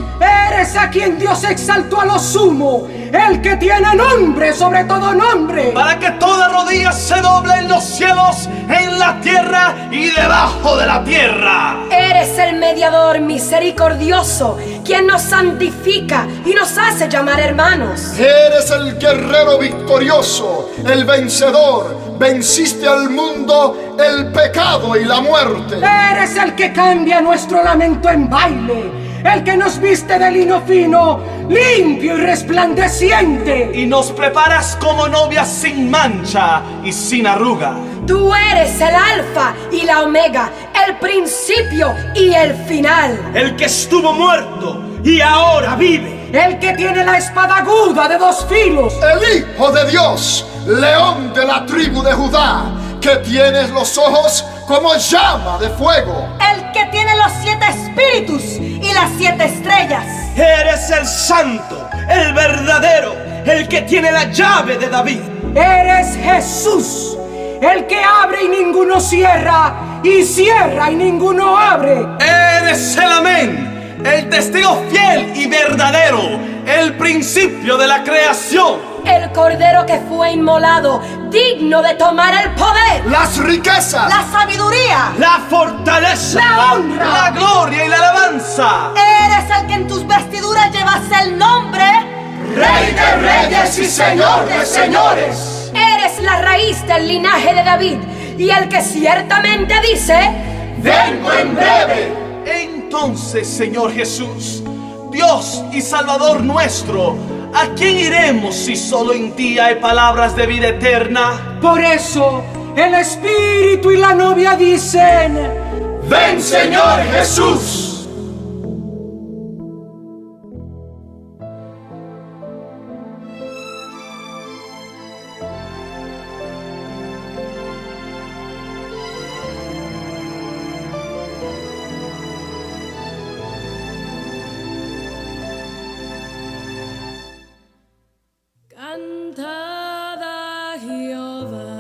Eres a quien Dios exaltó a lo sumo, el que tiene nombre sobre todo nombre. Para que toda rodilla se doble en los cielos, en la tierra y debajo de la tierra. Eres el mediador misericordioso, quien nos santifica y nos hace llamar hermanos. Eres el guerrero victorioso, el vencedor. Venciste al mundo, el pecado y la muerte. Eres el que cambia nuestro lamento en baile, el que nos viste de lino fino, limpio y resplandeciente. Y nos preparas como novias sin mancha y sin arruga. Tú eres el alfa y la omega, el principio y el final. El que estuvo muerto y ahora vive. El que tiene la espada aguda de dos filos. El Hijo de Dios, león de la tribu de Judá, que tienes los ojos como llama de fuego. El que tiene los 7 espíritus y las 7 estrellas. Eres el santo, el verdadero, el que tiene la llave de David. Eres Jesús, el que abre y ninguno cierra, y cierra y ninguno abre. Eres eres el amén, el testigo fiel y verdadero, el principio de la creación. El cordero que fue inmolado, digno de tomar el poder, las riquezas, la sabiduría, la fortaleza, la honra, la gloria y la alabanza. Eres el que en tus vestiduras llevas el nombre Rey de reyes y Señor de señores. Eres la raíz del linaje de David y el que ciertamente dice: vengo en breve. Entonces, Señor Jesús, Dios y Salvador nuestro, ¿a quién iremos si solo en ti hay palabras de vida eterna? Por eso, el Espíritu y la novia dicen: ven, Señor Jesús. Cantad a Jehová,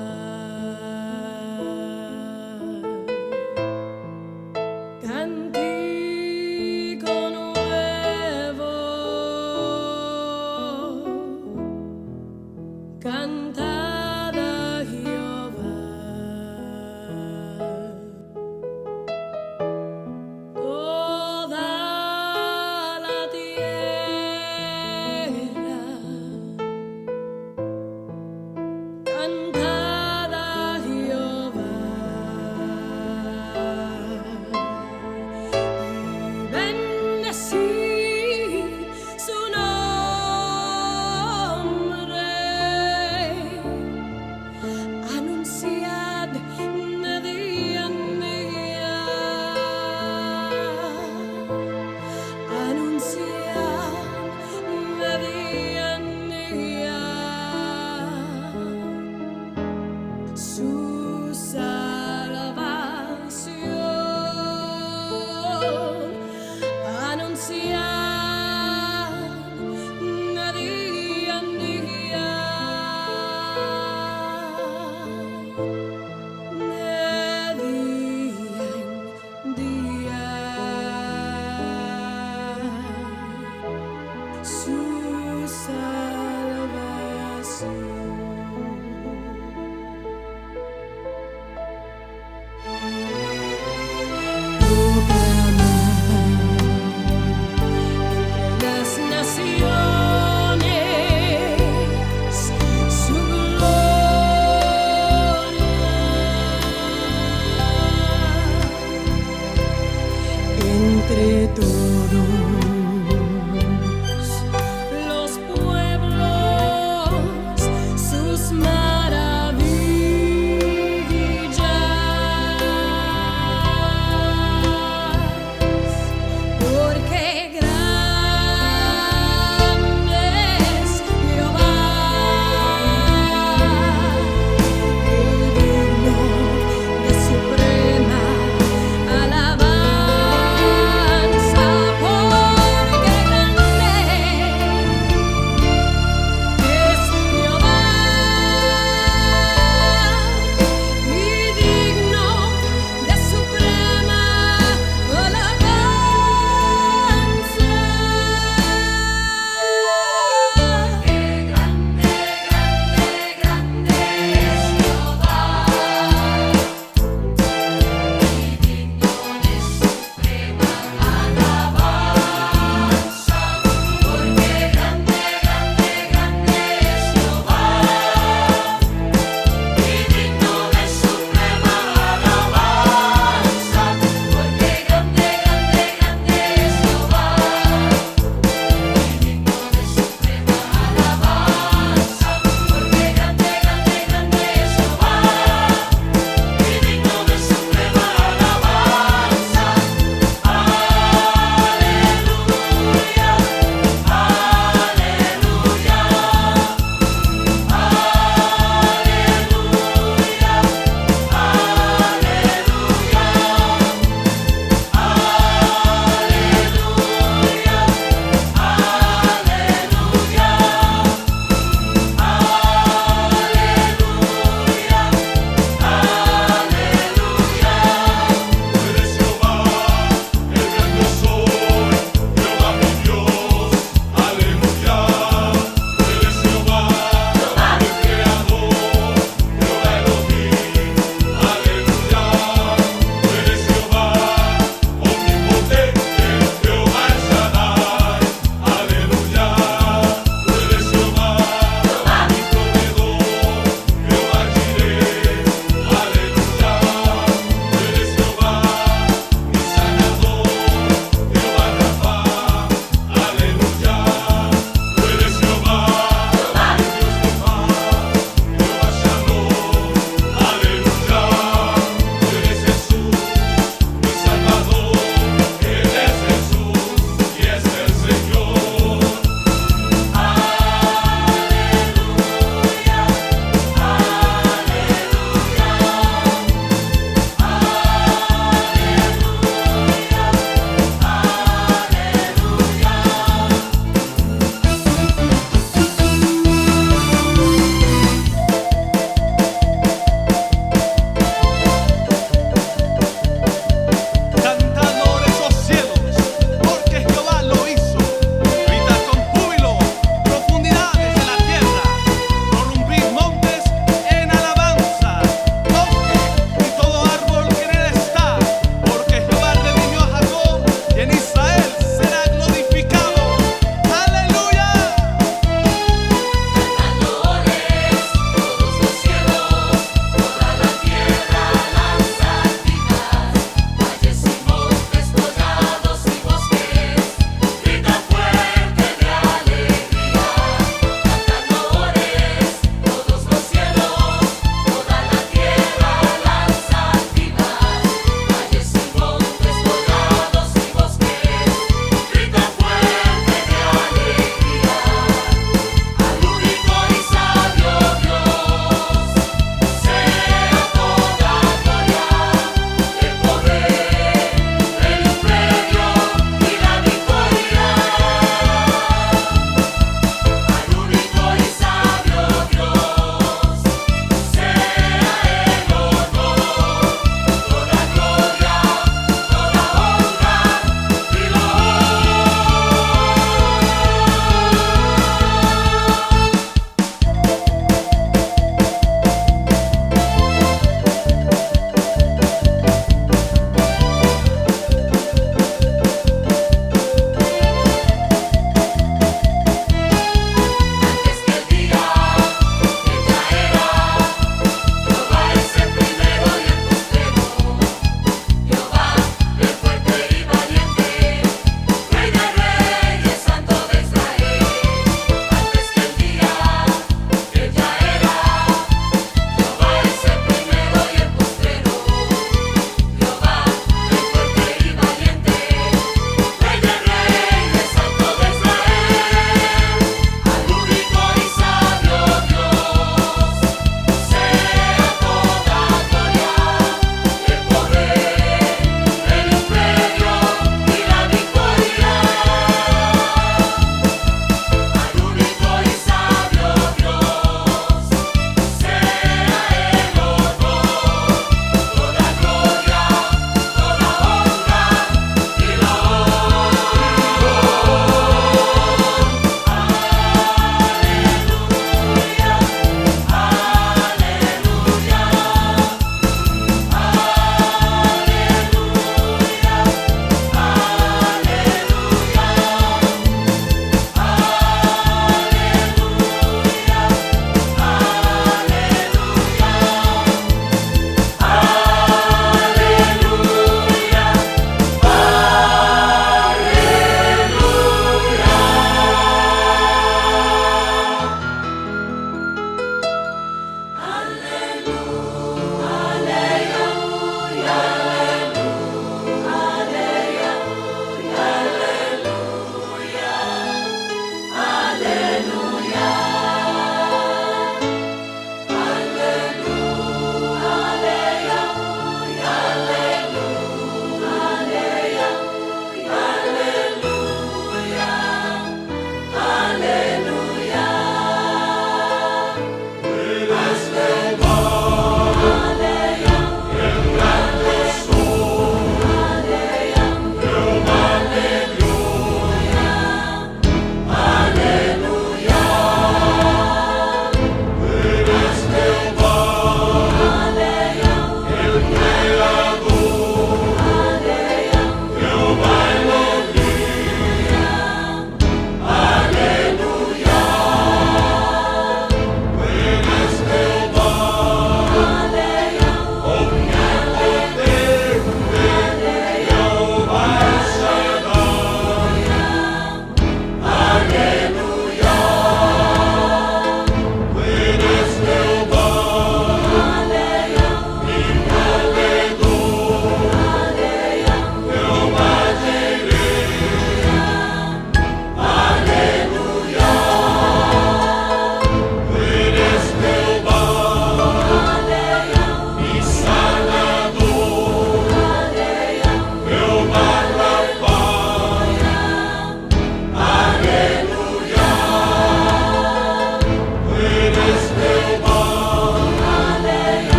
cántico nuevo, cantad a Jehová, toda la tierra. Cantad a Jehová y bendecid su nombre. Anunciad de día en día, anunciad de día en día su salvación, anunciar de día en día, de día en día, su salvación.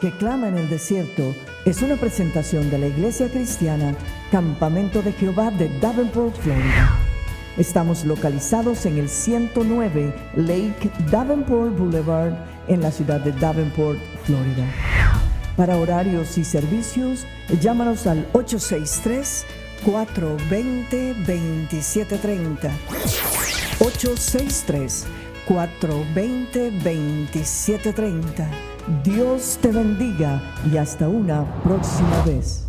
que clama en el desierto es una presentación de la Iglesia Cristiana Campamento de Jehová de Davenport, Florida. Estamos localizados en el 109 Lake Davenport Boulevard en la ciudad de Davenport, Florida. Para horarios y servicios, llámanos al 863-420-2730. 863-420-2730. Dios te bendiga y hasta una próxima vez.